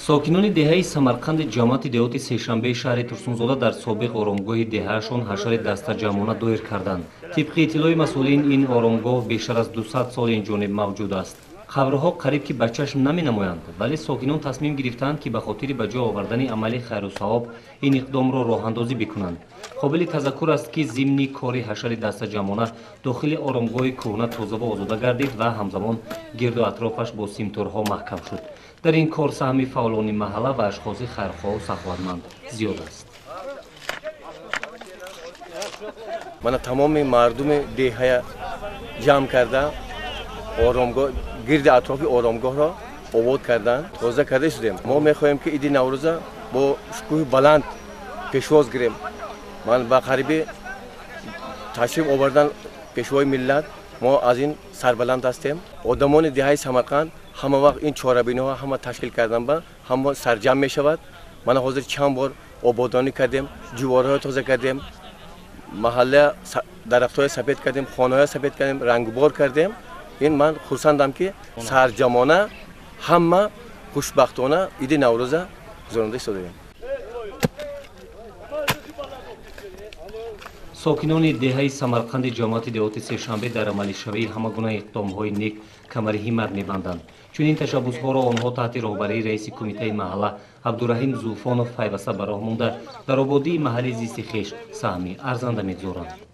сокинони деҳаи самарқанди ҷамоати деҳоти сешанбеи шаҳри турсунзода дар собиқ оромгоҳи деҳаашон ҳашари дастаҷамона доир карданд. тибқи иттилои масъулин, ин оромгоҳ бештар аз 200 соли инҷониб мавҷуд аст. қабрҳо қариб ки ба чашм наменамоянд, вале сокинон тасмим гирифтанд ки ба хотири ба ҷо овардани амали хайрусавоб ин иқдомро роҳандозӣ бикунанд. қобили тазаккур аст ки зимни кори ҳашари дастаҷамона дохили оромгоҳи кӯҳна тоза ва озода гардид ва ҳамзамон гирду атрофаш бо симторҳо маҳкам шуд. дар ин кор саҳми фаъолони маҳалла ва ашхоси хайрхоҳу саховатманд зиёд аст. мана тамоми мардуми деҳая ҷамъ карда оромгоҳ гирди атрофи оромгоҳро обод кардан тоза карда шудем. мо мехоҳем ки иди наврӯза бо шукӯҳи баланд пешвоз гирем. ман ба қариби ташриф овардан пешвои миллат мо аз ин сарбаланд ҳастем. одамони деҳаи Самарқанд ҳама вақт ин чорабиниҳо ҳама ташкил кардан ба ҳама сарҷамъ мешавад. мана ҳозир чанд бор ободонӣ кардем, ҷуворҳоро тоза кардем, маҳалла дарахтҳоро сафед кардем, хонаҳоро сафед кардем, рангубор кардем. ин ман хурсандам ки сарҷамона ҳама хушбахтона иди наврӯза гузаронида истодаем. сокинони деҳаи самарқанди ҷамоати деҳоти сешанбе дар амалишавии ҳама гуна иқдомҳои нек камари ҳиммат мебанданд. чунин ташаббусҳоро онҳо таҳти роҳбарии раиси кумитаи маҳалла абдураҳим зулфонов пайваста ба роҳ монда дар ободии маҳалли зисти хеш саҳми арзанда мегузоранд.